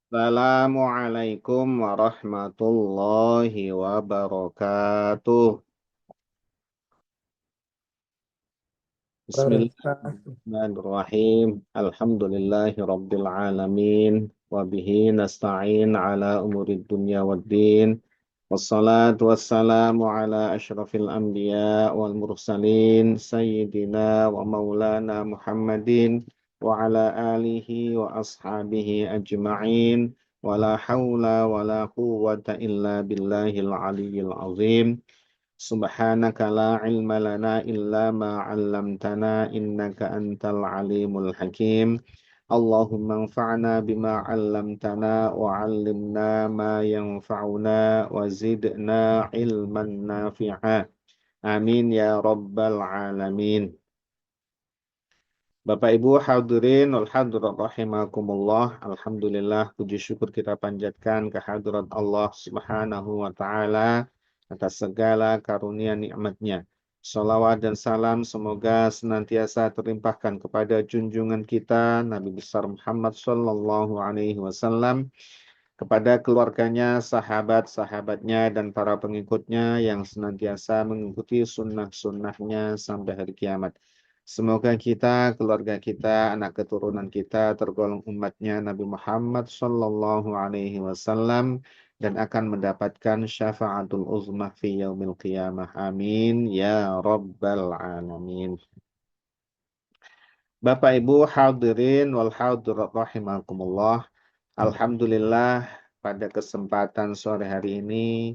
Assalamualaikum warahmatullahi wabarakatuh. Barakatuh. Bismillahirrahmanirrahim. Alhamdulillahi rabbil alamin. Wabihi nasta'in ala umurid dunya waddin. Wassalatu wassalamu ala ashrafil anbiya wal mursalin. Sayyidina wa maulana Muhammadin. Wa ala alihi wa ashabihi ajma'in. Wa la hawla wa la quwwata illa billahil aliyyil azim. Subhanaka la ilma lana illa ma 'allamtana innaka antal alimul hakim. Allahumma anfa'na bima 'allamtana wa 'allimna ma yanfa'una wa zidna ilman nafi'a. Amin ya rabbal alamin. Bapak Ibu hadirin wal hadirat rahimakumullah. Alhamdulillah puji syukur kita panjatkan kehadirat Allah Subhanahu wa taala atas segala karunia nikmatnya. Salawat dan salam semoga senantiasa terlimpahkan kepada junjungan kita Nabi besar Muhammad sallallahu alaihi wasallam, kepada keluarganya, sahabat-sahabatnya, dan para pengikutnya yang senantiasa mengikuti sunnah-sunnahnya sampai hari kiamat. Semoga kita, keluarga kita, anak keturunan kita tergolong umatnya Nabi Muhammad Sallallahu Alaihi Wasallam dan akan mendapatkan syafaatul uzmah fi yaumil qiyamah. Amin ya rabbal alamin. Bapak Ibu hadirin wal hadirat rahimakumullah. Alhamdulillah pada kesempatan sore hari ini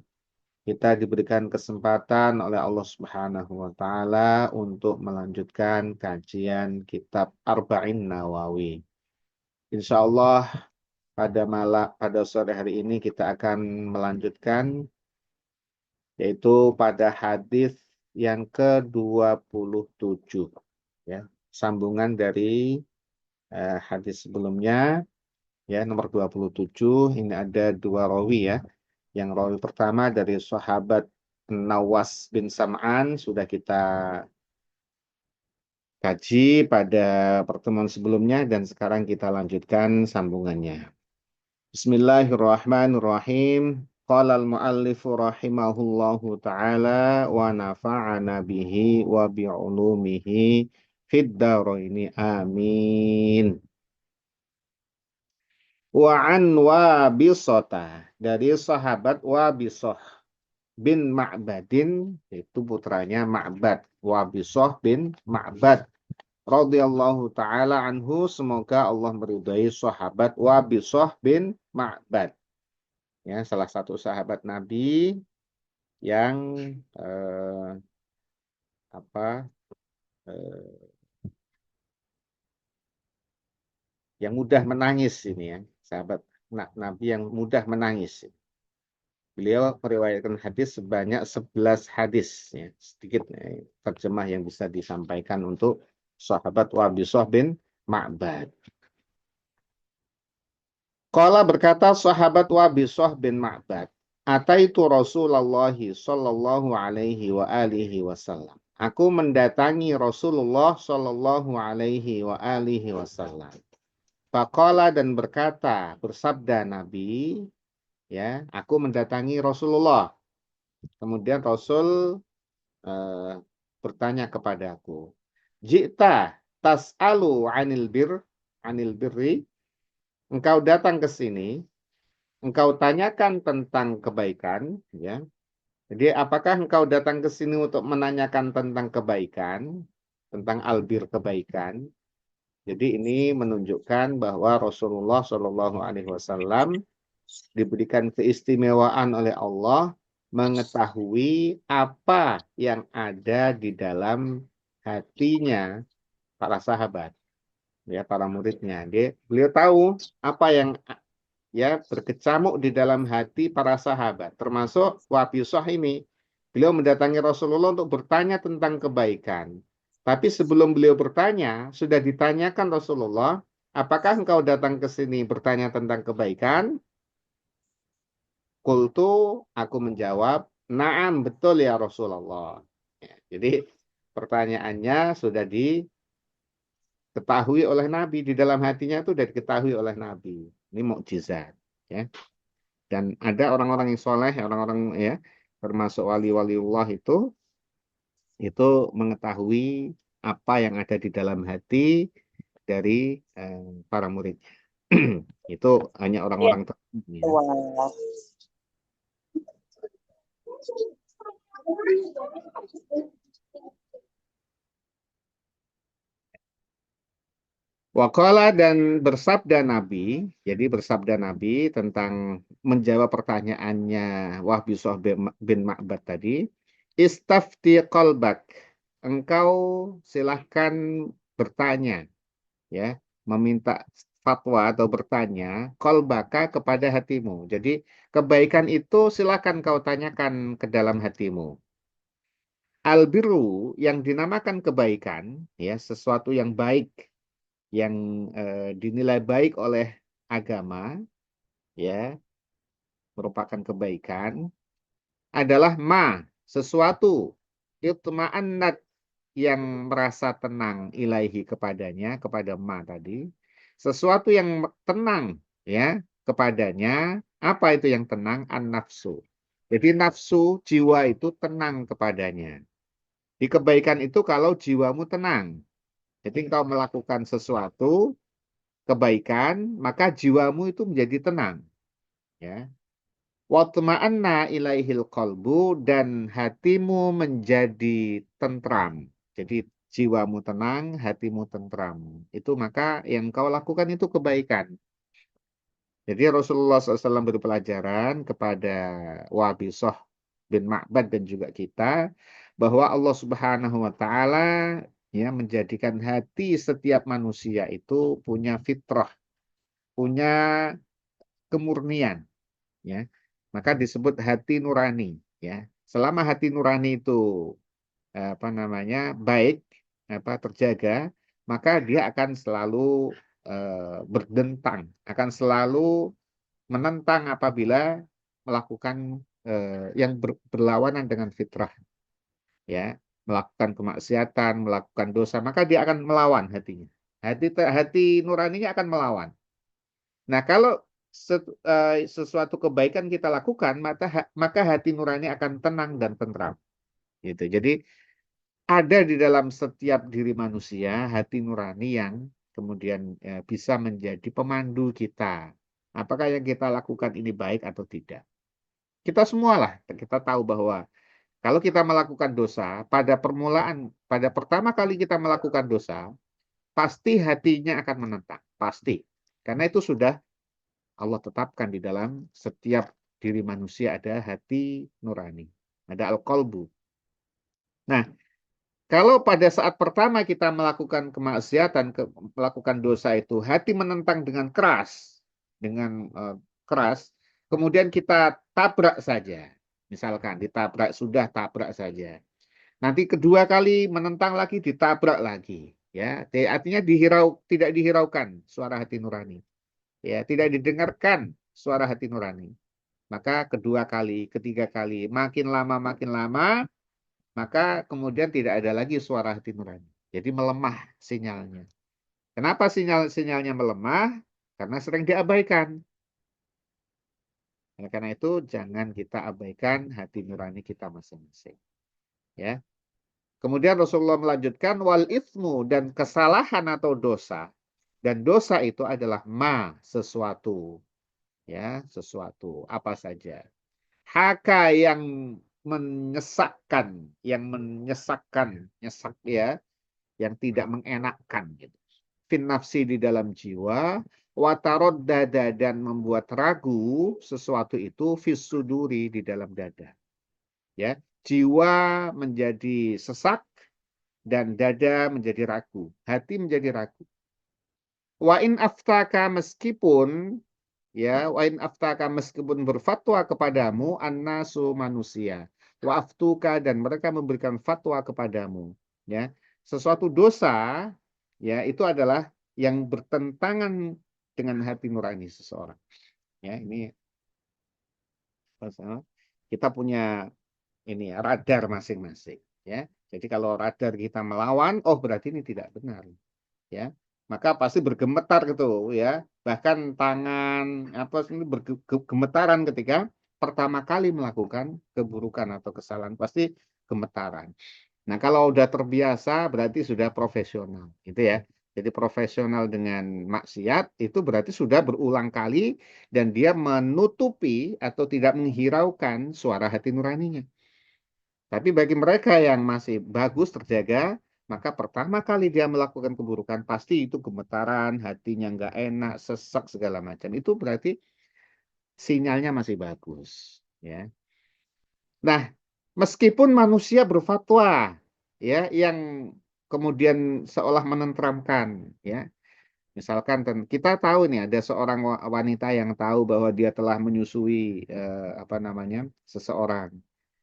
kita diberikan kesempatan oleh Allah Subhanahu wa taala untuk melanjutkan kajian kitab Arba'in Nawawi. Insya Allah pada sore hari ini kita akan melanjutkan yaitu pada hadis yang ke-27, ya. Sambungan dari hadis sebelumnya, ya, nomor 27. Ini ada dua rawi, ya. Yang rawi pertama dari sahabat Nawas bin Sam'an sudah kita kaji pada pertemuan sebelumnya dan sekarang kita lanjutkan sambungannya. Bismillahirrahmanirrahim. Qala al-muallifu rahimahullahu ta'ala wa nafa'ana bihi wa bi'ulumihi fid dharaini amin. Wa an Wabisota, dari sahabat Wabisah bin Ma'badin, itu putranya Ma'bad, Wabisah bin Ma'bad radhiyallahu taala anhu, semoga Allah meridai sahabat Wabisah bin Ma'bad, ya, salah satu sahabat Nabi yang eh, apa eh, yang mudah menangis ini, ya, sahabat Nabi yang mudah menangis. Beliau meriwayatkan hadis sebanyak 11 hadis, ya. Sedikit terjemah yang bisa disampaikan untuk sahabat Wabisah bin Ma'bad. Qala, berkata sahabat Wabisah bin Ma'bad, Ataitu Rasulullah sallallahu alaihi wa alihi wasallam. Aku mendatangi Rasulullah sallallahu alaihi wa alihi wasallam. Faqala, dan berkata, bersabda Nabi, ya, aku mendatangi Rasulullah. Kemudian Rasul eh, bertanya kepadaku, Jita tas'alu anil birri, engkau datang ke sini, engkau tanyakan tentang kebaikan, ya. Jadi apakah engkau datang ke sini untuk menanyakan tentang kebaikan, tentang albir, kebaikan? Jadi ini menunjukkan bahwa Rasulullah Shallallahu Alaihi Wasallam diberikan keistimewaan oleh Allah mengetahui apa yang ada di dalam hatinya para sahabat, ya, para muridnya. Beliau tahu apa yang, ya, berkecamuk di dalam hati para sahabat, termasuk Wabisah ini. Beliau mendatangi Rasulullah untuk bertanya tentang kebaikan. Tapi sebelum beliau bertanya, sudah ditanyakan Rasulullah, apakah engkau datang ke sini bertanya tentang kebaikan? Kultu, aku menjawab, naam, betul ya Rasulullah. Ya, jadi pertanyaannya sudah diketahui oleh Nabi, di dalam hatinya itu sudah diketahui oleh Nabi. Ini mukjizat. ya. Dan ada orang-orang yang soleh, orang-orang ya, termasuk wali-waliullah itu mengetahui apa yang ada di dalam hati dari para muridnya. Itu hanya Iya. orang-orang tertentu ya. Wah. Waqala dan bersabda Nabi, jadi bersabda Nabi tentang menjawab pertanyaannya Wahbisah bin Ma'bad tadi, istafti qalbak, engkau silahkan bertanya, ya, meminta fatwa atau bertanya qalbaka kepada hatimu. Jadi kebaikan itu silahkan kau tanyakan ke dalam hatimu. Albiru yang dinamakan kebaikan, ya, sesuatu yang baik yang dinilai baik oleh agama, ya, merupakan kebaikan adalah sesuatu itma'annat yang merasa tenang ilaihi kepadanya, kepada tadi, sesuatu yang tenang, ya, kepadanya. Apa itu yang tenang? An-nafsu. Jadi nafsu jiwa itu tenang kepadanya. Di kebaikan itu kalau jiwamu tenang. Jadi kau melakukan sesuatu kebaikan, maka jiwamu itu menjadi tenang. Ya. Watma'anna ilaihil qalbu, dan hatimu menjadi tentram. Jadi jiwamu tenang, hatimu tentram. Itu maka yang kau lakukan itu kebaikan. Jadi Rasulullah SAW beri pelajaran kepada Wabisah bin Ma'bad dan juga kita bahwa Allah Subhanahu wa taala ya menjadikan hati setiap manusia itu punya fitrah, punya kemurnian, ya. Maka disebut hati nurani, ya. Selama hati nurani itu apa namanya baik, apa terjaga, maka dia akan selalu berdentang, akan selalu menentang apabila melakukan yang berlawanan dengan fitrah, ya, melakukan kemaksiatan, melakukan dosa, maka dia akan melawan hatinya. Hati nuraninya akan melawan. Nah, kalau sesuatu kebaikan kita lakukan, maka hati nurani akan tenang dan tentram. Gitu. Jadi ada di dalam setiap diri manusia hati nurani yang kemudian bisa menjadi pemandu kita. Apakah yang kita lakukan ini baik atau tidak? Kita semualah kita tahu bahwa kalau kita melakukan dosa, pada pertama kali kita melakukan dosa, pasti hatinya akan menentang, pasti. Karena itu sudah Allah tetapkan di dalam setiap diri manusia ada hati nurani, ada al-qalbu. Nah, kalau pada saat pertama kita melakukan kemaksiatan, melakukan dosa itu, hati menentang dengan keras, dengan keras, kemudian kita tabrak saja. Misalkan ditabrak, sudah tabrak saja. Nanti kedua kali menentang lagi, ditabrak lagi. Ya, artinya tidak dihiraukan suara hati nurani. Ya, tidak didengarkan suara hati nurani. Maka kedua kali, ketiga kali, makin lama, maka kemudian tidak ada lagi suara hati nurani. Jadi melemah sinyalnya. Kenapa sinyalnya melemah? Karena sering diabaikan. Karena itu jangan kita abaikan hati nurani kita masing-masing. Ya. Kemudian Rasulullah melanjutkan wal ithmu, dan kesalahan atau dosa. Dan dosa itu adalah sesuatu. Ya, sesuatu apa saja. Haka yang menyesakkan, nyesak ya, yang tidak mengenakkan gitu. Fin nafsi, di dalam jiwa, watarod dada, dan membuat ragu sesuatu itu fis suduri, di dalam dada. Ya, jiwa menjadi sesak dan dada menjadi ragu, hati menjadi ragu. Wa in aftaka, meskipun berfatwa kepadamu annasu, manusia, wa aftuka, dan mereka memberikan fatwa kepadamu, ya, sesuatu dosa, ya, itu adalah yang bertentangan dengan hati nurani seseorang, ya. Ini kita punya ini radar masing-masing, ya. Jadi kalau radar kita melawan, oh berarti ini tidak benar, ya, maka pasti bergemetar gitu, ya, Bahkan tangan apa ini bergemetaran ketika pertama kali melakukan keburukan atau kesalahan pasti gemetaran. Nah, kalau udah terbiasa berarti sudah profesional, gitu ya. Jadi profesional dengan maksiat itu berarti sudah berulang kali dan dia menutupi atau tidak menghiraukan suara hati nuraninya. Tapi bagi mereka yang masih bagus terjaga, maka pertama kali dia melakukan keburukan pasti itu gemetaran, hatinya nggak enak, sesak segala macam. Itu berarti sinyalnya masih bagus, ya. Nah, meskipun manusia berfatwa, ya, yang kemudian seolah menenteramkan, ya. Misalkan kita tahu nih ada seorang wanita yang tahu bahwa dia telah menyusui apa namanya seseorang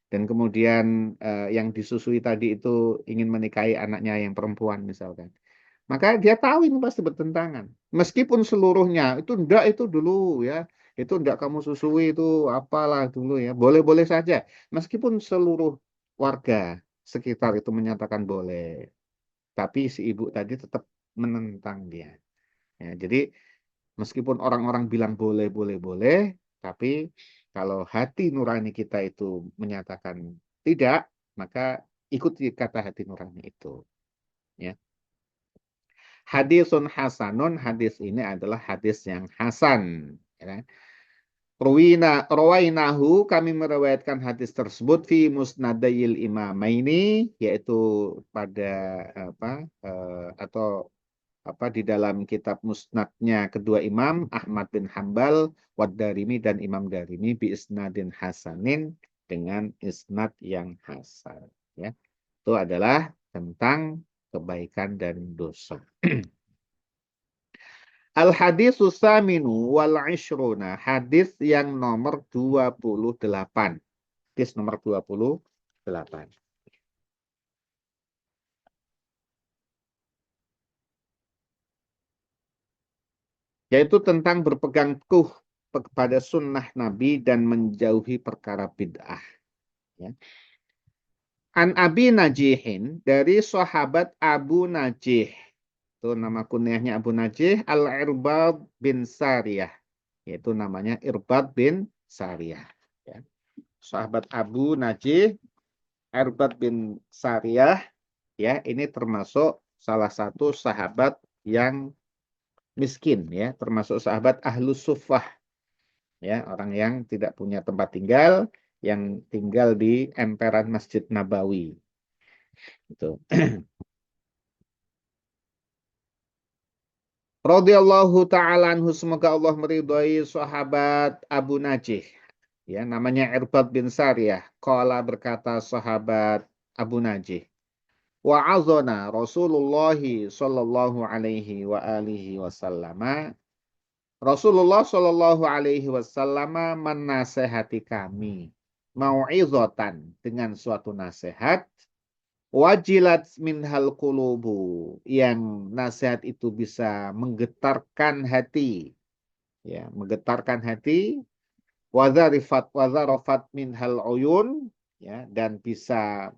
dan kemudian yang disusui tadi itu ingin menikahi anaknya yang perempuan misalkan. Maka dia tahu ini pasti bertentangan. Meskipun seluruhnya itu enggak itu dulu ya. Itu enggak kamu susui itu apalah dulu ya. Boleh-boleh saja. Meskipun seluruh warga sekitar itu menyatakan boleh. Tapi si ibu tadi tetap menentang dia. Ya, jadi meskipun orang-orang bilang boleh, boleh, boleh. Tapi kalau hati nurani kita itu menyatakan tidak, maka ikuti kata hati nurani itu. Ya. Hadisun hasanun, hadis ini adalah hadis yang hasan. Ya. Rawainahu, kami meriwayatkan hadis tersebut fi musnadayil imamaini, yaitu pada apa atau apa di dalam kitab musnadnya kedua imam Ahmad bin Hambal, Wad Darimi dan Imam Darimi bi isnadin hasanin dengan isnad yang hasan. Ya, itu adalah tentang kebaikan dan dosa. Al hadis saminu wal ishruna, hadis yang nomor 28. Hadis nomor 28. Yaitu tentang berpegang teguh kepada sunnah Nabi dan menjauhi perkara bid'ah. Ya. An Abi Najihin, dari sahabat Abu Najih. Itu nama kunyahnya Abu Najih, Al-Irbad bin Sariyah. Yaitu namanya Irbad bin Sariyah. Ya. Sahabat Abu Najih, Irbad bin Sariyah, ya, ini termasuk salah satu sahabat yang miskin, ya, termasuk sahabat Ahlus Suffah, ya, orang yang tidak punya tempat tinggal, yang tinggal di emperan Masjid Nabawi. Itu. Radhiyallahu ta'ala anhu, semoga Allah meridhai sahabat Abu Najih. Ya, namanya Irbad bin Sariyah. Qala, berkata sahabat Abu Najih. Wa'azona Rasulullah sallallahu alaihi wa alihi wasallam. Rasulullah sallallahu alaihi wasallam menasehati kami. Mau'izatan, dengan suatu nasihat. Wajilat minhal qulubu, yang nasihat itu bisa menggetarkan hati, ya, menggetarkan hati. Wazarifat minhal uyun, ya, dan bisa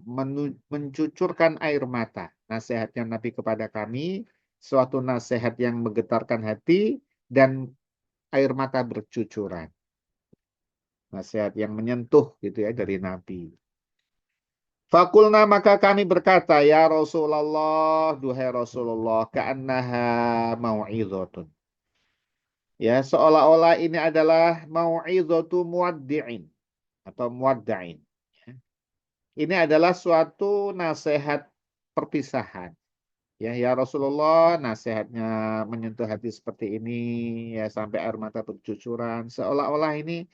mencucurkan air mata. Nasihatnya Nabi kepada kami suatu nasihat yang menggetarkan hati dan air mata bercucuran. Nasihat yang menyentuh gitu ya dari Nabi. Fakulna, maka kami berkata, ya Rasulullah, duhai Rasulullah, ka'annaha mau'izatun. Ya, seolah-olah ini adalah mau'izatu muwaddi'in atau muwadda'in. Ya. Ini adalah suatu nasihat perpisahan. Ya, ya Rasulullah, nasihatnya menyentuh hati seperti ini, ya, sampai air mata bercucuran. Seolah-olah ini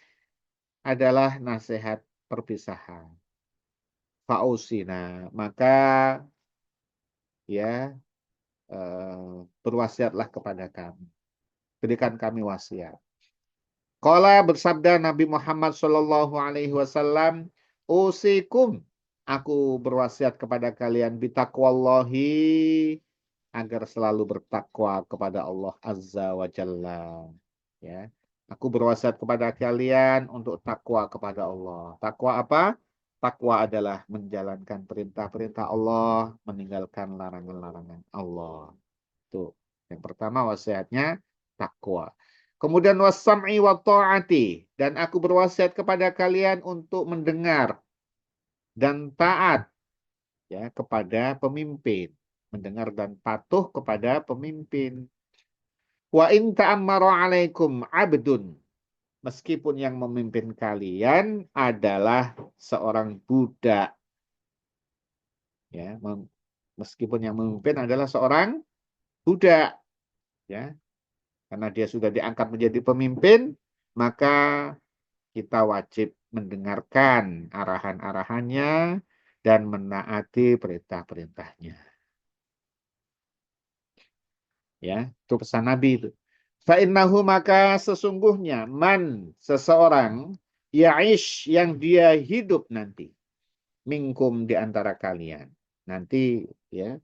adalah nasihat perpisahan. Fausina, maka ya berwasiatlah kepada kami. Berikan kami wasiat. Qala, bersabda Nabi Muhammad sallallahu alaihi wasallam, usikum, aku berwasiat kepada kalian bitaqwallahi, agar selalu bertakwa kepada Allah Azza wa Jalla. Ya. Aku berwasiat kepada kalian untuk takwa kepada Allah. Takwa apa? Takwa adalah menjalankan perintah-perintah Allah, meninggalkan larangan-larangan Allah. Tuh. Yang pertama wasiatnya, takwa. Kemudian was-sam'i wa ta'ati, dan aku berwasiat kepada kalian untuk mendengar dan taat ya kepada pemimpin, mendengar dan patuh kepada pemimpin. Wa in ta'ammara 'alaikum 'abdun, meskipun yang memimpin kalian adalah seorang budak ya, meskipun yang memimpin adalah seorang budak ya, karena dia sudah diangkat menjadi pemimpin, maka kita wajib mendengarkan arahan-arahannya dan menaati perintah-perintahnya. Ya, itu pesan Nabi itu. Fa'innahu, maka sesungguhnya man seseorang ya'ish yang dia hidup nanti minkum di antara kalian. Nanti ya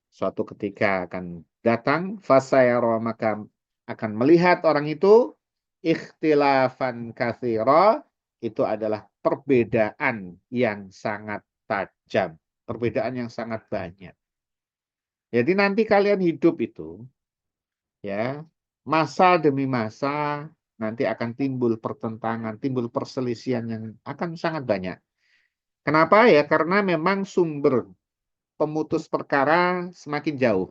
suatu ketika akan datang fasayara, maka akan melihat orang itu ikhtilafan katsira, itu adalah perbedaan yang sangat tajam, perbedaan yang sangat banyak. Jadi nanti kalian hidup itu ya, masa demi masa nanti akan timbul pertentangan, timbul perselisihan yang akan sangat banyak. Kenapa ya? Karena memang sumber pemutus perkara semakin jauh.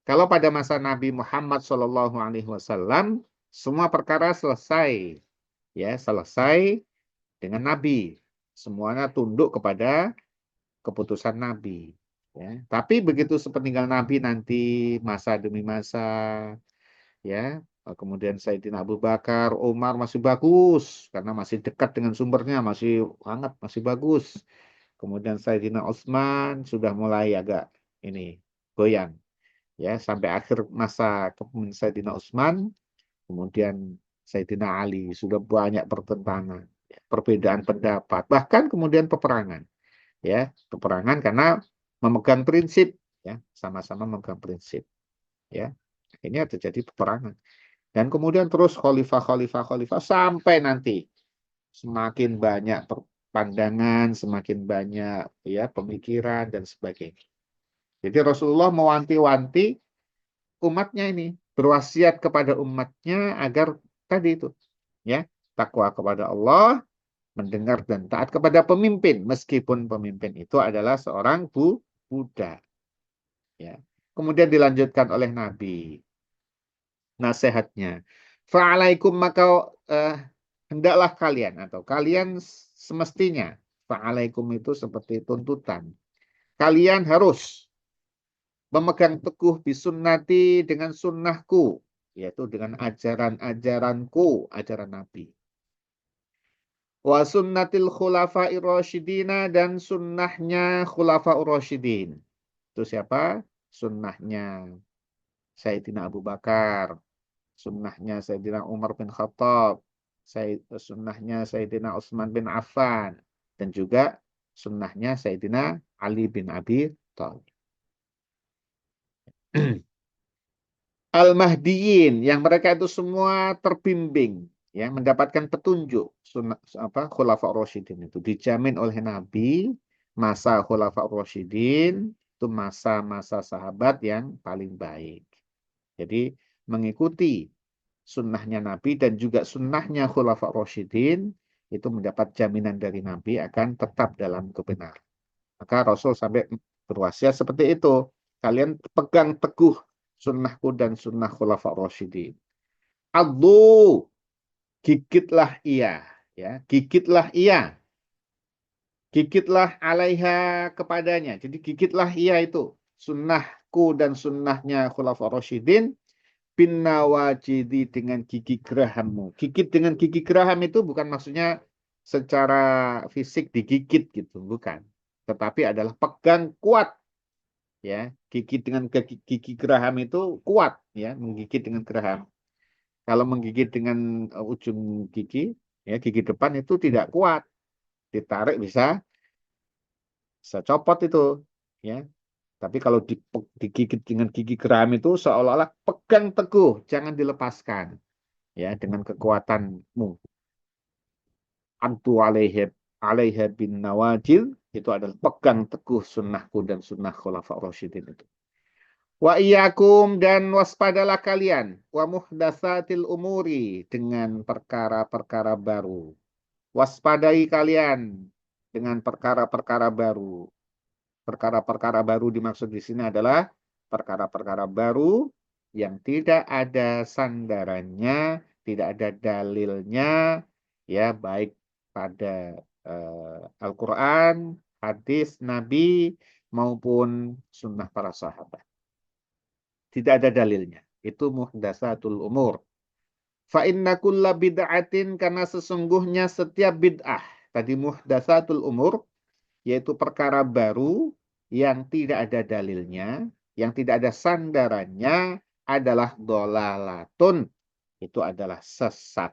Kalau pada masa Nabi Muhammad SAW, semua perkara selesai, ya selesai dengan Nabi. Semuanya tunduk kepada keputusan Nabi. Ya. Tapi begitu sepeninggal Nabi nanti masa demi masa, ya kemudian Sayyidina Abu Bakar, Umar masih bagus karena masih dekat dengan sumbernya, masih hangat, masih bagus. Kemudian Sayyidina Utsman sudah mulai agak ini goyang ya, sampai akhir masa kepemimpinan Sayyidina Utsman, kemudian Sayyidina Ali, sudah banyak pertentangan, ya, perbedaan pendapat, bahkan kemudian peperangan ya, peperangan karena memegang prinsip ya, sama-sama memegang prinsip ya. Ini terjadi peperangan. Dan kemudian terus khalifah sampai nanti semakin banyak pandangan, semakin banyak ya pemikiran dan sebagainya. Jadi Rasulullah mewanti-wanti umatnya ini, berwasiat kepada umatnya agar tadi itu ya, takwa kepada Allah, mendengar dan taat kepada pemimpin meskipun pemimpin itu adalah seorang budak ya. Kemudian dilanjutkan oleh Nabi nasihatnya. Fa'alaikum, maka hendaklah kalian atau kalian semestinya, fa'alaikum itu seperti tuntutan. Kalian harus memegang teguh bisunnati dengan sunnahku, yaitu dengan ajaran-ajaranku, ajaran Nabi. Wa sunnatil khulafa'ir rasyidina, dan sunnahnya khulafa'ur rasyidin. Itu siapa? Sunnahnya Sayyidina Abu Bakar, sunnahnya Sayyidina Umar bin Khattab, sunnahnya Sayyidina Utsman bin Affan, dan juga sunnahnya Sayyidina Ali bin Abi Thalib. Al-Mahdiyin, yang mereka itu semua terbimbing, ya, mendapatkan petunjuk. Sunnah apa, Khulafa Rasyidin itu dijamin oleh Nabi. Masa Khulafa Rasyidin itu masa-masa sahabat yang paling baik. Jadi mengikuti sunnahnya Nabi dan juga sunnahnya Khulafa Rasyidin itu mendapat jaminan dari Nabi akan tetap dalam kebenaran. Maka Rasul sampai berwasiat seperti itu. Kalian pegang teguh sunnahku dan sunnah Khulafa Rasyidin. Addu, gigitlah ia, ya, gigitlah ia, gigitlah alaiha kepadanya. Jadi gigitlah ia itu sunnahku dan sunnahnya Khulafa Rasyidin bin nawajidi, dengan gigi gerahammu. Gigit dengan gigi geraham itu bukan maksudnya secara fisik digigit gitu, bukan. Tetapi adalah pegang kuat ya. Gigit dengan gigi geraham itu kuat ya, menggigit dengan geraham. Kalau menggigit dengan ujung gigi ya, gigi depan itu tidak kuat. Ditarik bisa copot itu ya. Tapi kalau digigit dengan gigi geraham itu seolah-olah pegang teguh, jangan dilepaskan ya dengan kekuatanmu. Antu alaiha bin nawajil, itu adalah pegang teguh sunnahku dan sunnah khulafa rasyidin itu. Wa iyyakum dan waspadalah kalian wa muhdatsatil umuri dengan perkara-perkara baru. Waspadai kalian dengan perkara-perkara baru. Perkara-perkara baru dimaksud di sini adalah perkara-perkara baru yang tidak ada sandarannya, tidak ada dalilnya, ya baik pada Al-Quran, hadis Nabi maupun sunnah para sahabat. Tidak ada dalilnya. Itu muhdatsatul umur. Fa inna kulla bid'atin karena sesungguhnya setiap bid'ah. Tadi muhdatsatul umur yaitu perkara baru yang tidak ada dalilnya, yang tidak ada sandarannya adalah dolalatun. Itu adalah sesat.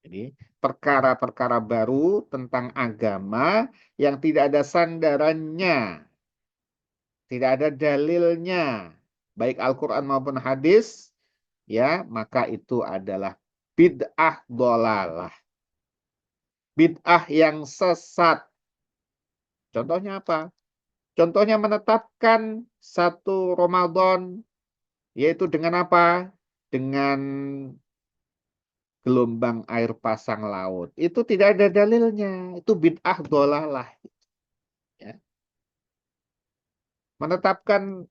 Jadi perkara-perkara baru tentang agama yang tidak ada sandarannya, tidak ada dalilnya, baik Al-Quran maupun hadis, ya maka itu adalah bid'ah dolalah. Bid'ah yang sesat. Contohnya apa? Contohnya menetapkan satu Ramadan, yaitu dengan apa? Dengan gelombang air pasang laut. Itu tidak ada dalilnya. Itu bid'ah dolalah. Ya. Menetapkan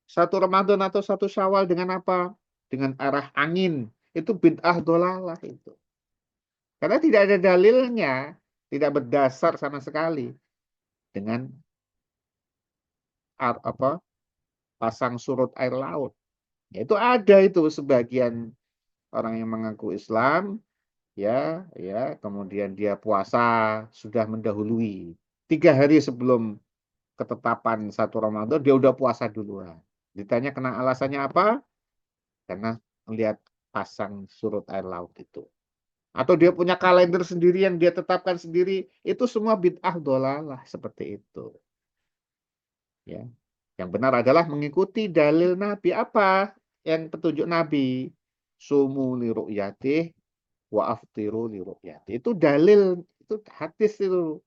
satu Ramadan atau satu Syawal dengan apa? Dengan arah angin. Itu bid'ah dolalah itu. Karena tidak ada dalilnya, tidak berdasar sama sekali dengan apa pasang surut air laut. Ya, itu ada itu sebagian orang yang mengaku Islam, ya, ya, kemudian dia puasa sudah mendahului 3 hari sebelum ketetapan satu Ramadan dia udah puasa duluan. Ditanya kena alasannya apa? Karena melihat pasang surut air laut itu. Atau dia punya kalender sendiri yang dia tetapkan sendiri, itu semua bid'ah dolalah seperti itu. Ya. Yang benar adalah mengikuti dalil Nabi. Apa yang petunjuk Nabi? Sumu li ru'yatih wa aftiru li ru'yatih. Itu dalil, itu hadis itu.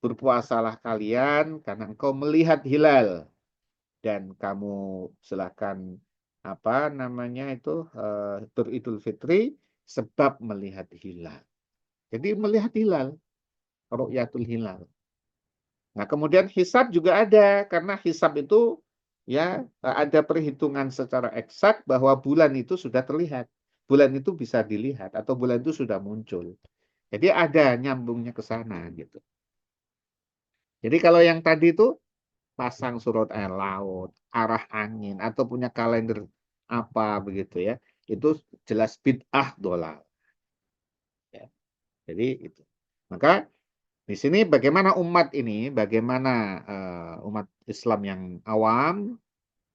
Berpuasalah kalian karena engkau melihat hilal dan kamu silakan apa namanya itu beridul fitri sebab melihat hilal. Jadi melihat hilal, ru'yatul hilal. Nah, kemudian hisab juga ada karena hisab itu ya ada perhitungan secara eksak bahwa bulan itu sudah terlihat. Bulan itu bisa dilihat atau bulan itu sudah muncul. Jadi ada nyambungnya ke sana gitu. Jadi kalau yang tadi itu pasang surut air laut, arah angin atau punya kalender apa begitu ya, itu jelas bid'ah dolal. Ya. Jadi itu. Maka di sini bagaimana umat ini, bagaimana umat Islam yang awam,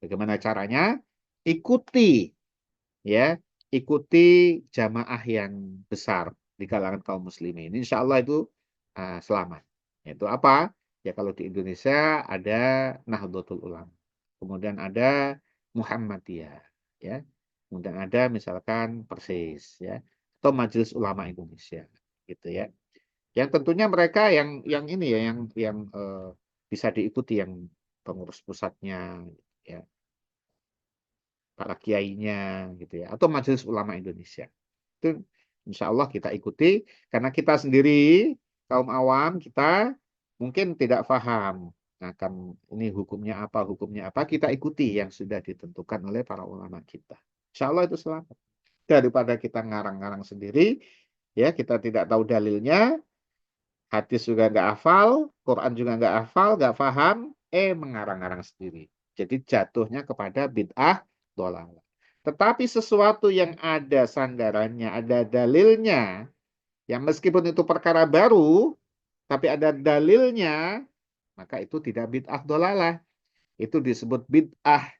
bagaimana caranya? Ikuti, ya, ikuti jamaah yang besar di kalangan kaum muslimin. Insya Allah itu selamat. Itu apa? Ya kalau di Indonesia ada Nahdlatul Ulama, kemudian ada Muhammadiyah, ya, kemudian ada misalkan Persis, ya, atau Majelis Ulama Indonesia, gitu ya. Yang tentunya mereka yang ini ya yang bisa diikuti yang pengurus pusatnya ya, para kiainya gitu ya atau Majelis Ulama Indonesia. Itu insya Allah kita ikuti karena kita sendiri kaum awam kita mungkin tidak paham akan ini hukumnya apa kita ikuti yang sudah ditentukan oleh para ulama kita. Insya Allah itu selamat daripada kita ngarang-ngarang sendiri ya kita tidak tahu dalilnya. Hadis juga nggak hafal, Quran juga nggak hafal, nggak paham, mengarang-arang sendiri. Jadi jatuhnya kepada bid'ah dolalah. Tetapi sesuatu yang ada sandarannya, ada dalilnya, yang meskipun itu perkara baru, tapi ada dalilnya, maka itu tidak bid'ah dolalah. Itu disebut bid'ah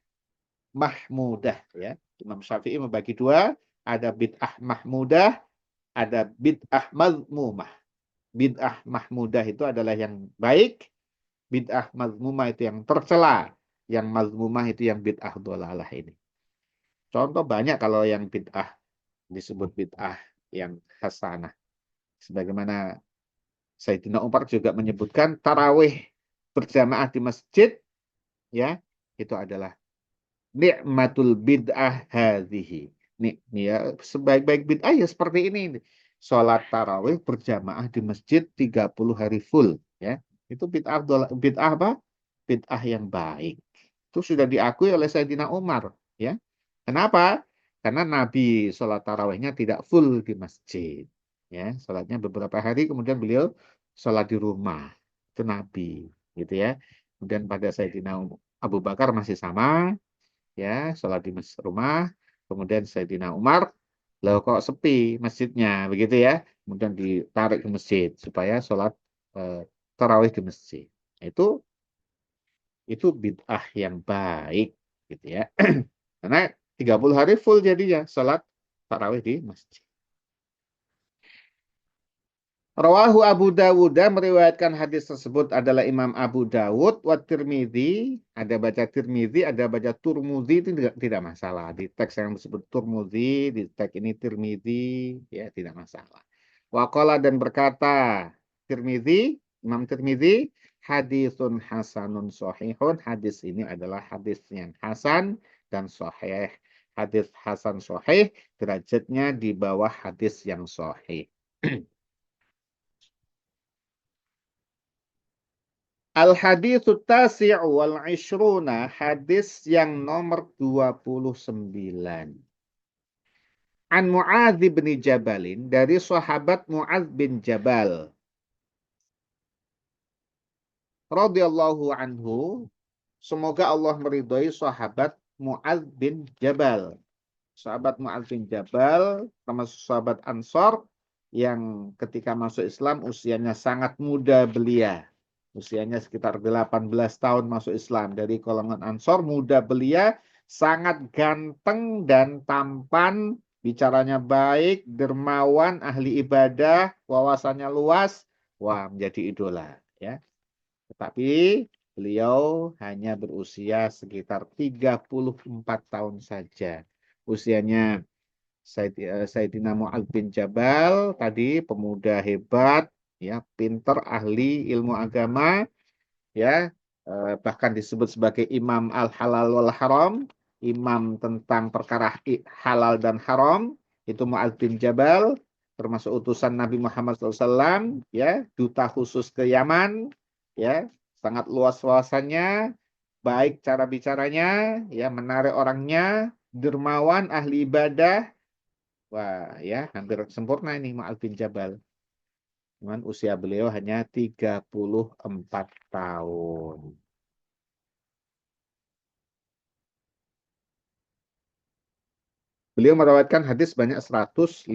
mahmudah. Ya. Imam Syafi'i membagi dua, ada bid'ah mahmudah, ada bid'ah mazmumah. Bid'ah mahmudah itu adalah yang baik, bid'ah mazmumah itu yang tercela, yang mazmumah itu yang bid'ah dolalah ini. Contoh banyak kalau yang bid'ah disebut bid'ah yang hasanah. Sebagaimana Sayyidina Umar juga menyebutkan tarawih berjamaah di masjid, ya itu adalah Ni'matul bid'ah hadhihi. Nih, ya, sebaik-baik bid'ah ya seperti ini. Sholat tarawih berjamaah di masjid 30 hari full. Ya, itu bid'ah apa? Bid'ah yang baik. Itu sudah diakui oleh Sayyidina Umar. Ya, kenapa? Karena Nabi sholat tarawihnya tidak full di masjid. Ya, sholatnya beberapa hari, kemudian beliau sholat di rumah. Itu Nabi, gitu ya. Kemudian pada Sayyidina Abu Bakar masih sama, ya, sholat di rumah. Kemudian Sayyidina Umar, loh kok sepi masjidnya, begitu ya. Kemudian ditarik ke masjid supaya sholat eh, tarawih di masjid. Itu itu bid'ah yang baik, gitu ya. Karena 30 hari full jadinya sholat tarawih di masjid. Rawahu Abu Dawud, meriwayatkan hadis tersebut adalah Imam Abu Dawud wa Tirmidzi, ada baca Tirmidzi, ada baca Turmudzi, itu tidak masalah. Di teks yang disebut Turmudzi, di teks ini Tirmidzi, ya tidak masalah. Waqala dan berkata Tirmidzi, Imam Tirmidzi, hadisun hasanun sahihun, hadis ini adalah hadis yang hasan dan sahih. Hadis hasan sahih derajatnya di bawah hadis yang sahih. Al-haditsu tasi'u wal ishruna, hadis yang nomor 29. An Mu'adz bin Jabalin, dari sahabat Mu'adz bin Jabal radhiyallahu anhu, semoga Allah meridhai sahabat Mu'adz bin Jabal. Sahabat Mu'adz bin Jabal termasuk sahabat Ansor yang ketika masuk Islam usianya sangat muda belia. Usianya sekitar 18 tahun masuk Islam. Dari golongan Ansor, muda belia, sangat ganteng dan tampan, bicaranya baik, dermawan, ahli ibadah, wawasannya luas. Wah, menjadi idola. Ya. Tetapi beliau hanya berusia sekitar 34 tahun saja. Usianya Sayyidina Mu'adz bin Jabal tadi pemuda hebat, ya, pinter, ahli ilmu agama, ya, bahkan disebut sebagai Imam Al-Halal wal Haram, imam tentang perkara halal dan haram, itu Mu'adz bin Jabal, termasuk utusan Nabi Muhammad SAW, ya, duta khusus ke Yaman, ya, sangat luas wawasannya, baik cara bicaranya, ya, menarik orangnya, dermawan, ahli ibadah. Wah, ya, hampir sempurna ini Mu'adz bin Jabal. Cuman usia beliau hanya 34 tahun. Beliau merawatkan hadis banyak 157.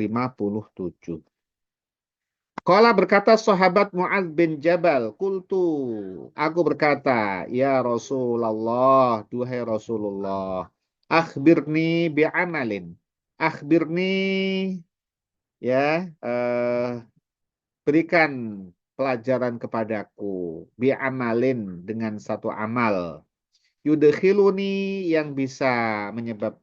Qala berkata sahabat Mu'adz bin Jabal, qultu, aku berkata, ya Rasulullah, duhai Rasulullah, akhbirni bi'amalin. Akhbirni, ya, berikan pelajaran kepadaku bi'amalin, dengan satu amal, yudkhiluni, yang bisa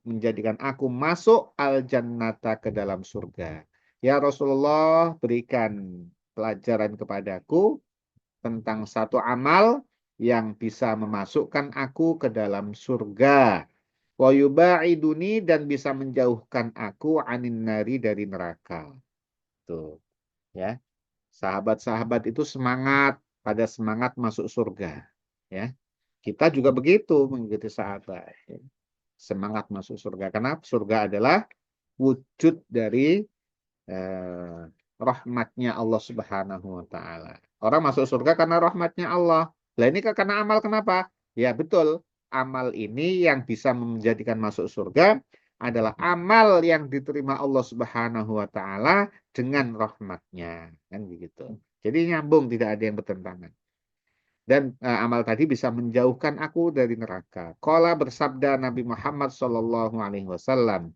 menjadikan aku masuk al jannata, ke dalam surga. Ya Rasulullah, berikan pelajaran kepadaku tentang satu amal yang bisa memasukkan aku ke dalam surga. Wa yubaiduni, dan bisa menjauhkan aku anin nari, dari neraka. Tuh, ya. Sahabat-sahabat itu semangat, pada semangat masuk surga, ya. Kita juga begitu mengikuti sahabat, ya. Semangat masuk surga. Karena surga adalah wujud dari eh, rahmatnya Allah Subhanahu wa Ta'ala. Orang masuk surga karena rahmatnya Allah. Lah ini karena amal, kenapa? Ya betul, amal ini yang bisa menjadikan masuk surga adalah amal yang diterima Allah Subhanahu wa Ta'ala dengan rahmatnya. Kan begitu. Jadi nyambung, tidak ada yang bertentangan. Dan amal tadi bisa menjauhkan aku dari neraka. Qala, bersabda Nabi Muhammad SAW,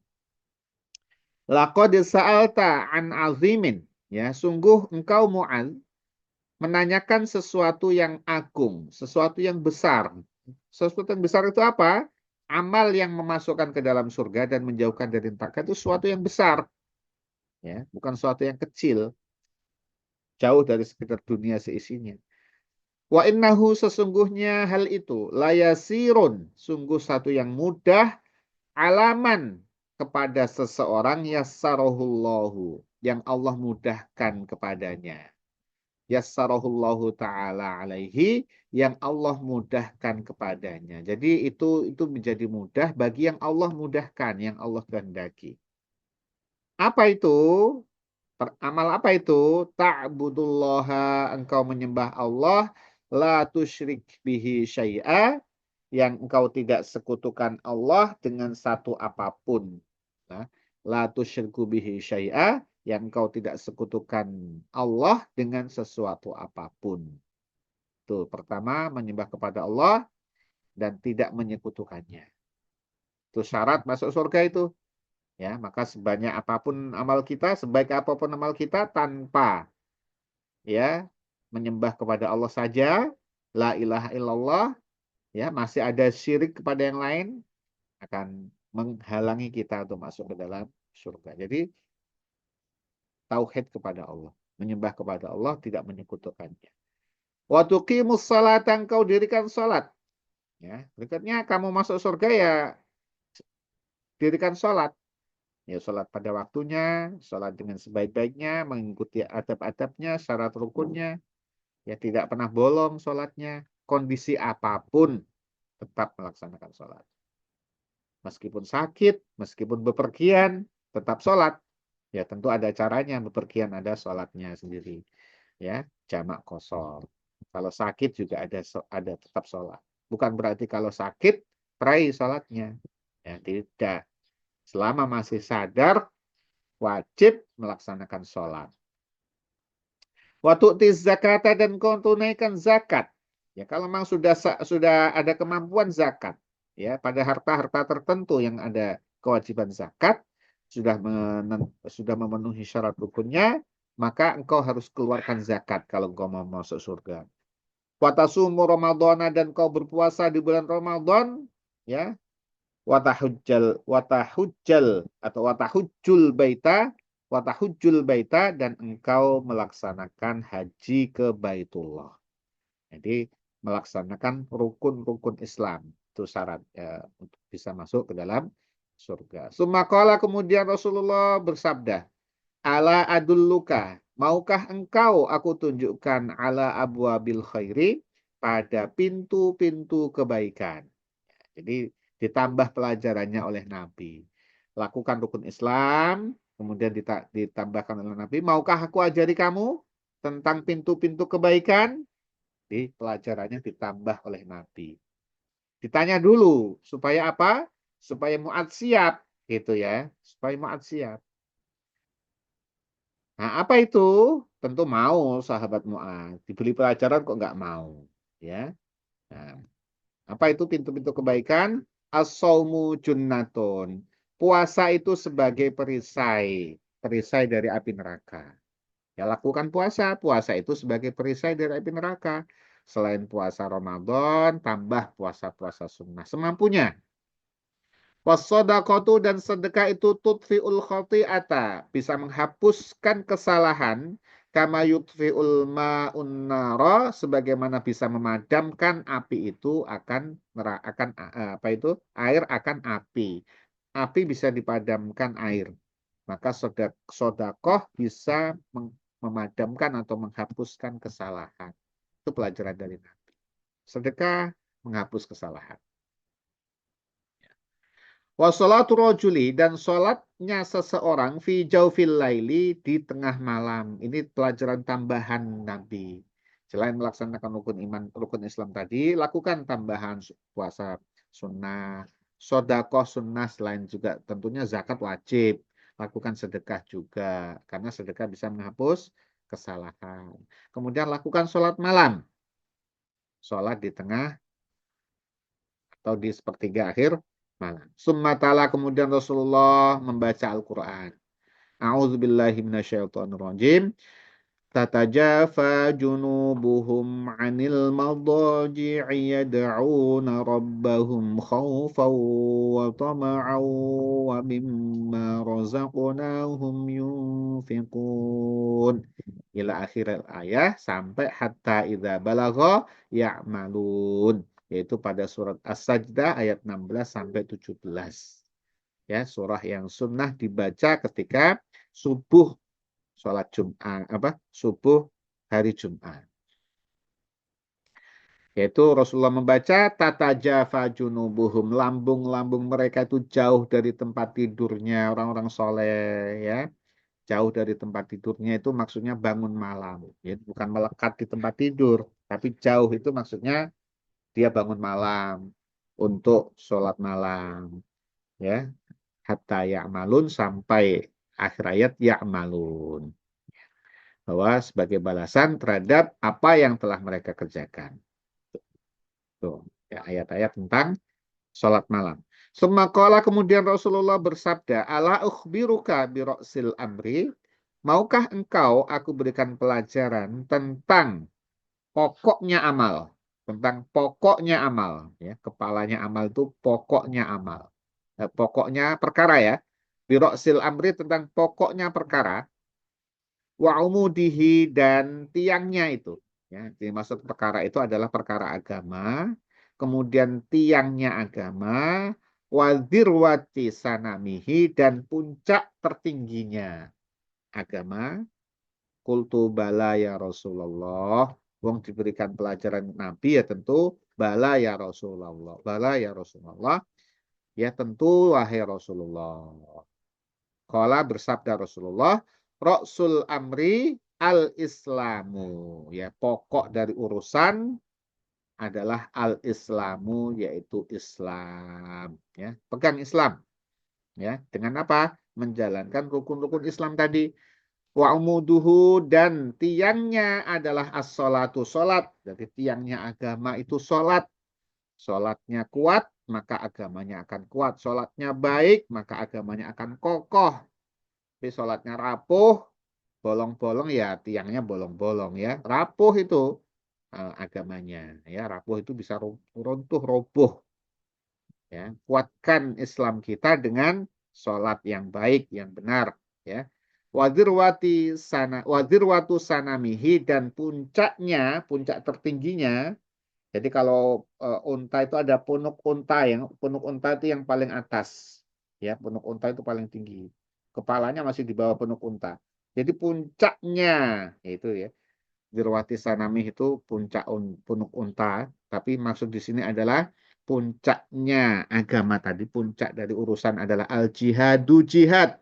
laqad sa'alta an azimin, ya, sungguh engkau Mu'adz menanyakan sesuatu yang agung, sesuatu yang besar. Sesuatu yang besar itu apa? Amal yang memasukkan ke dalam surga dan menjauhkan dari neraka itu sesuatu yang besar, ya, bukan sesuatu yang kecil, jauh dari sekitar dunia seisinya. Wa innahu sesungguhnya hal itu layasirun, sungguh satu yang mudah, alaman kepada seseorang yassarahullahu, yang Allah mudahkan kepadanya. Yassarahullahu ta'ala alaihi, yang Allah mudahkan kepadanya. Jadi itu menjadi mudah bagi yang Allah mudahkan, yang Allah kehendaki. Apa itu? Amal apa itu? Ta'budullaha, engkau menyembah Allah, la tusyrik bihi syai'a, yang engkau tidak sekutukan Allah dengan satu apapun. Nah, la tusyriku bihi syai'a, yang engkau tidak sekutukan Allah dengan sesuatu apapun. Itu pertama, menyembah kepada Allah dan tidak menyekutukannya. Itu syarat masuk surga itu. Ya, maka sebanyak apapun amal kita, sebaik apapun amal kita, tanpa ya menyembah kepada Allah saja, la ilaha illallah, ya masih ada syirik kepada yang lain, akan menghalangi kita untuk masuk ke dalam surga. Jadi tauhid kepada Allah, menyembah kepada Allah, tidak menyekutukannya. Wa tuqimus salata, engkau dirikan salat. Ya, berikutnya kamu masuk surga ya dirikan salat. Ya, salat pada waktunya, salat dengan sebaik-baiknya, mengikuti adab-adabnya, syarat rukunnya, ya tidak pernah bolong salatnya, kondisi apapun tetap melaksanakan salat. Meskipun sakit, meskipun bepergian, tetap salat. Ya tentu ada caranya, bepergian ada salatnya sendiri. Ya, jamak qashar. Kalau sakit juga ada tetap salat. Bukan berarti kalau sakit perai salatnya. Ya, tidak. Selama masih sadar, wajib melaksanakan sholat. Waktu zakata, dan kau tunaikan zakat. Ya, kalau memang sudah ada kemampuan zakat, ya pada harta-harta tertentu yang ada kewajiban zakat, sudah memenuhi syarat rukunnya, maka engkau harus keluarkan zakat kalau engkau mau masuk surga. Watasumu Ramadhana, dan kau berpuasa di bulan Ramadan, ya, watahujjal atau watahujjul baita, dan engkau melaksanakan haji ke Baitullah. Jadi melaksanakan rukun-rukun Islam itu syarat ya, untuk bisa masuk ke dalam surga. Sumakala, kemudian Rasulullah bersabda, ala adulluka, maukah engkau aku tunjukkan ala abwabil khairi, pada pintu-pintu kebaikan. Jadi ditambah pelajarannya oleh Nabi. Lakukan rukun Islam, kemudian ditambahkan oleh Nabi. Maukah aku ajari kamu tentang pintu-pintu kebaikan? Di pelajarannya ditambah oleh Nabi. Ditanya dulu, supaya apa? Supaya Mu'adz siap, gitu ya. Supaya Mu'adz siap. Nah, apa itu? Tentu mau sahabat Mu'adz. Diberi pelajaran kok nggak mau. Ya. Nah, apa itu pintu-pintu kebaikan? As-saumu junnatun. Puasa itu sebagai perisai. Perisai dari api neraka. Ya, lakukan puasa. Puasa itu sebagai perisai dari api neraka. Selain puasa Ramadan, tambah puasa-puasa sunnah. Semampunya. Wassodakotu, dan sedekah itu tutfi'ul khoti'ata, bisa menghapuskan kesalahan, kama yutfi'ul ma'un nara, sebagaimana bisa memadamkan api itu akan apa itu? Air akan api. Api bisa dipadamkan air. Maka sodakoh bisa memadamkan atau menghapuskan kesalahan. Itu pelajaran dari Nabi. Sedekah menghapus kesalahan. Wassalatu rajuli, dan sholatnya seseorang fi jaufil laili, di tengah malam. Ini pelajaran tambahan Nabi. Selain melaksanakan rukun iman, rukun Islam tadi, lakukan tambahan puasa sunnah, sodakoh sunnah, selain juga tentunya zakat wajib. Lakukan sedekah juga, karena sedekah bisa menghapus kesalahan. Kemudian lakukan sholat malam. Sholat di tengah atau di sepertiga akhir malam. Summa ta'ala, kemudian Rasulullah membaca Al-Quran. A'udzubillahi minasyaitonirrajim. Tatajafa junubuhum 'anil madaji'i yad'una rabbahum khawfan wa tama'an wa mimma razaqnahum yunfiqun. Ila akhir ayat sampai hatta idza balagha ya'malun. Yaitu pada surat As-Sajdah ayat 16 sampai 17. Ya, surah yang sunnah dibaca ketika subuh sholat Jumat subuh hari Jumat. Yaitu Rasulullah membaca tata jafa junubuhum, lambung-lambung mereka itu jauh dari tempat tidurnya orang-orang soleh, ya. Jauh dari tempat tidurnya itu maksudnya bangun malam, ya, bukan melekat di tempat tidur, tapi jauh itu maksudnya dia bangun malam untuk sholat malam, ya. Hatta ya'malun sampai akhir ayat ya'malun. Bahwa sebagai balasan terhadap apa yang telah mereka kerjakan. Tuh, ya, ayat-ayat tentang sholat malam. Semakola kemudian Rasulullah bersabda, ala ukhbiruka biroksil amri, maukah engkau aku berikan pelajaran tentang pokoknya amal. Tentang pokoknya amal. Ya, kepalanya amal itu pokoknya amal. Pokoknya perkara ya. Biroksil amri tentang pokoknya perkara. Wa umudihi dan tiangnya itu. Ya, dimaksud perkara itu adalah perkara agama, kemudian tiangnya agama, wadirwati sanamihi dan puncak tertingginya agama. Kultu bala ya Rasulullah. Wong diberikan pelajaran Nabi ya tentu bala ya Rasulullah. Bala ya Rasulullah. Ya tentu wahai Rasulullah. Qala bersabda Rasulullah, Ra'sul amri al-islamu. Ya, pokok dari urusan adalah al-islamu, yaitu Islam. Ya, pegang Islam. Ya, dengan apa? Menjalankan rukun-rukun Islam tadi. Wa umuduhu dan tiangnya adalah as-salatu salat. Jadi tiangnya agama itu salat. Salatnya kuat, maka agamanya akan kuat. Salatnya baik, maka agamanya akan kokoh. Tapi sholatnya rapuh, bolong-bolong ya tiangnya bolong-bolong ya. Rapuh itu agamanya ya. Rapuh itu bisa runtuh roboh ya. Kuatkan Islam kita dengan sholat yang baik, yang benar ya. Wadirwatu sanamihi dan puncaknya, puncak tertingginya. Jadi kalau unta itu ada punuk unta yang punuk unta itu yang paling atas. Ya, punuk unta itu paling tinggi. Kepalanya masih di bawah punuk unta. Jadi puncaknya itu ya. Dirwati sanami itu puncak punuk unta, tapi maksud di sini adalah puncaknya agama tadi, puncak dari urusan adalah al-jihadu jihad.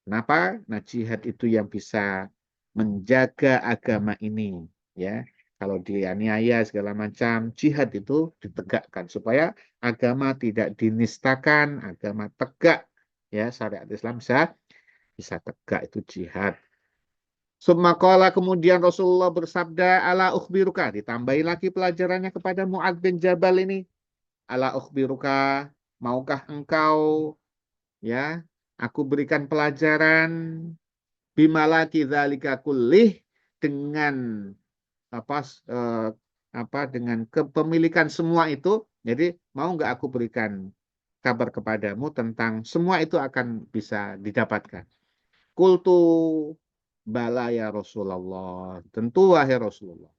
Kenapa? Nah, jihad itu yang bisa menjaga agama ini, ya. Kalau dianiaya segala macam, jihad itu ditegakkan supaya agama tidak dinistakan, agama tegak, ya. Syariat Islam bisa tegak itu jihad. Summakola kemudian Rasulullah bersabda, ala ukhbiruka, ditambahi lagi pelajarannya kepada Mu'adz bin Jabal ini. Ala ukhbiruka, maukah engkau, ya, aku berikan pelajaran bimalaki dzalika kullih dengan apa eh, dengan kepemilikan semua itu. Jadi mau nggak aku berikan kabar kepadamu tentang semua itu akan bisa didapatkan. Kultu bala ya Rasulullah. Tentu wahai Rasulullah.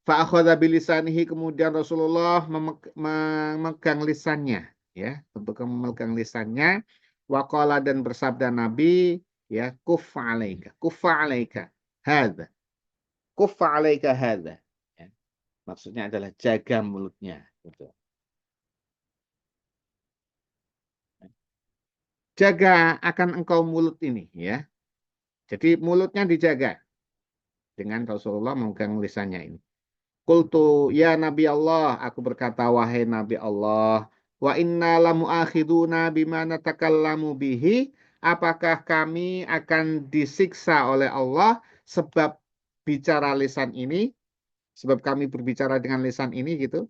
Fa'akhadha bilisanihi kemudian Rasulullah memegang lisannya ya, untuk memegang lisannya waqala dan bersabda Nabi ya kuffa alaika hadza kuffa alaika hadza ya. Maksudnya adalah jaga mulutnya gitu. Jaga akan engkau mulut ini ya. Jadi mulutnya dijaga dengan Rasulullah memegang lisannya ini. Qultu ya Nabi Allah, aku berkata wahai Nabi Allah, wa inna lamu akhiduna bima natakallamu bihi, apakah kami akan disiksa oleh Allah sebab bicara lisan ini, sebab kami berbicara dengan lisan ini gitu,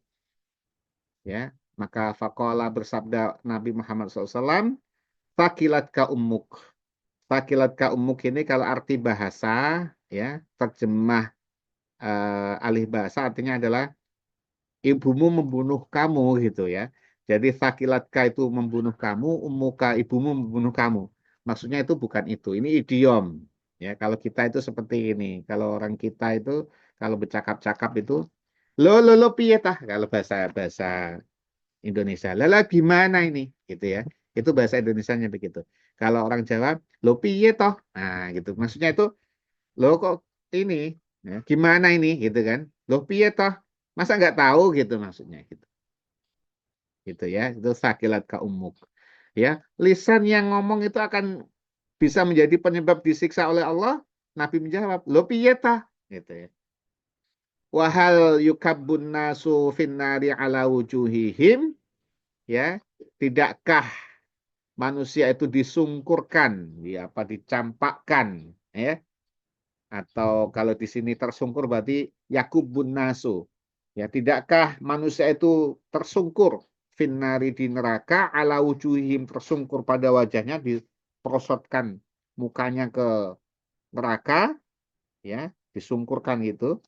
ya. Maka faqala bersabda Nabi Muhammad SAW, fakilat ka ummuk, Fakilat ka umuk ini kalau arti bahasa, ya, terjemah alih bahasa artinya adalah ibumu membunuh kamu gitu ya. Jadi fakilatka itu membunuh kamu, umuka ibumu membunuh kamu. Maksudnya itu bukan itu. Ini idiom. Ya, kalau kita itu seperti ini. Kalau orang kita itu kalau bercakap-cakap itu lo piye tah kalau bahasa bahasa Indonesia. Lala gimana ini gitu ya. Itu bahasa Indonesianya begitu. Kalau orang Jawa lo piye toh. Nah, gitu. Maksudnya itu lo kok ini ya, gimana ini gitu kan. Lo piye toh. Masa nggak tahu gitu maksudnya gitu ya itu sakilat ka umuk ya lisan yang ngomong itu akan bisa menjadi penyebab disiksa oleh Allah. Nabi menjawab lo piye tah gitu ya wahal yukabbun nasu finnari ala wujuhihim ya tidakkah manusia itu disungkurkan ya apa dicampakkan ya atau kalau di sini tersungkur berarti yakubun nasu. Ya, tidakkah manusia itu tersungkur finnari di neraka ala wujuhim tersungkur pada wajahnya diprosotkan mukanya ke neraka ya, disungkurkan gitu.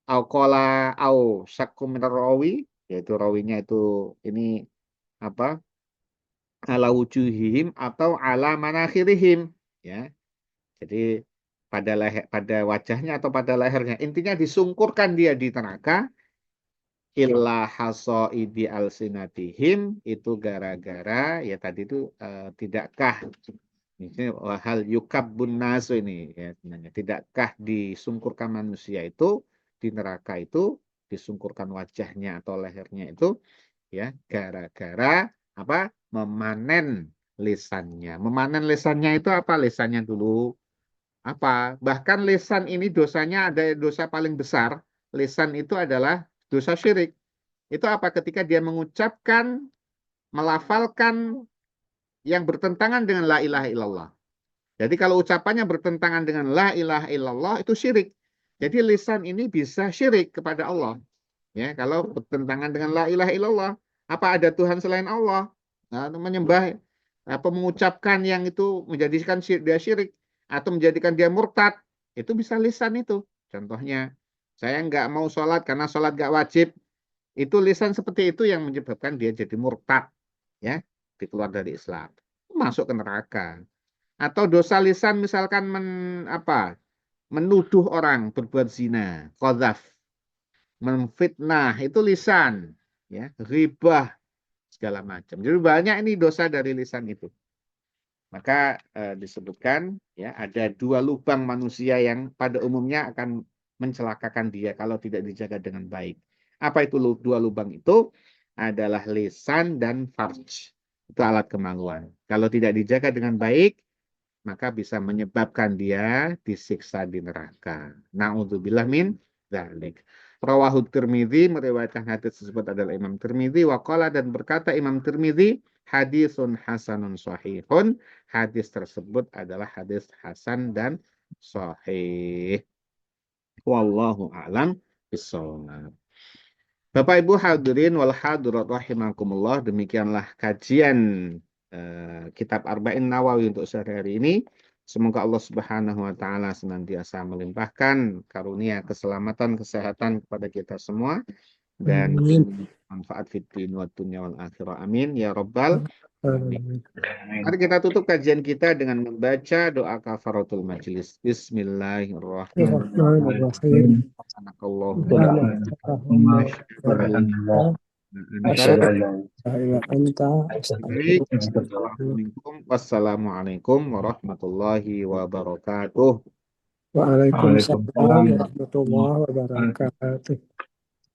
Au qala au syakku minar rawi yaitu rawinya itu ini apa? Ala wujuhihim atau ala manakhirihim ya. Jadi pada leher, pada wajahnya atau pada lehernya. Intinya disungkurkan dia di neraka. Illa hasoidi alsinatihim itu gara-gara ya tadi itu tidakkah ini hal yukabbun nasu ini ya sebenarnya tidakkah disungkurkan manusia itu di neraka itu disungkurkan wajahnya atau lehernya itu ya gara-gara apa memanen lisannya itu apa lisannya dulu apa bahkan lisan ini dosanya ada dosa paling besar lisan itu adalah dosa syirik itu apa ketika dia mengucapkan melafalkan yang bertentangan dengan la ilaha illallah. Jadi kalau ucapannya bertentangan dengan la ilaha illallah itu syirik. Jadi lisan ini bisa syirik kepada Allah. Ya, kalau bertentangan dengan la ilaha illallah, apa ada Tuhan selain Allah? Nah, menyembah apa mengucapkan yang itu menjadikan dia syirik atau menjadikan dia murtad, itu bisa lisan itu. Contohnya, saya nggak mau sholat karena sholat nggak wajib. Itu lisan seperti itu yang menyebabkan dia jadi murtad, ya, dikeluar dari Islam, masuk ke neraka. Atau dosa lisan misalkan apa, menuduh orang berbuat zina, qadzaf, menfitnah itu lisan ya ghibah segala macam jadi banyak ini dosa dari lisan itu maka disebutkan ya ada dua lubang manusia yang pada umumnya akan mencelakakan dia kalau tidak dijaga dengan baik apa itu dua lubang itu adalah lisan dan farj itu alat kemaluan kalau tidak dijaga dengan baik maka bisa menyebabkan dia disiksa di neraka. Na'udzubillah min dzalik. Rawahu Tirmidzi meriwayatkan hadis tersebut adalah Imam Tirmidzi waqala dan berkata Imam Tirmidzi hadisun hasanun sahihun. Hadis tersebut adalah hadis hasan dan sahih. Wallahu a'lam bishawab. Bapak Ibu hadirin wal hadirat rahimakumullah demikianlah kajian kitab Arba'in Nawawi untuk sehari-hari ini. Semoga Allah Subhanahu wa taala senantiasa melimpahkan karunia keselamatan kesehatan kepada kita semua dan manfaat fid wa dunya wal akhirah. Amin ya rabbal alamin. Mari kita tutup kajian kita dengan membaca doa kafaratul majelis. Bismillahirrahmanirrahim. Wassalamualaikum warahmatullahi wabarakatuh. Waalaikumsalam warahmatullahi wabarakatuh.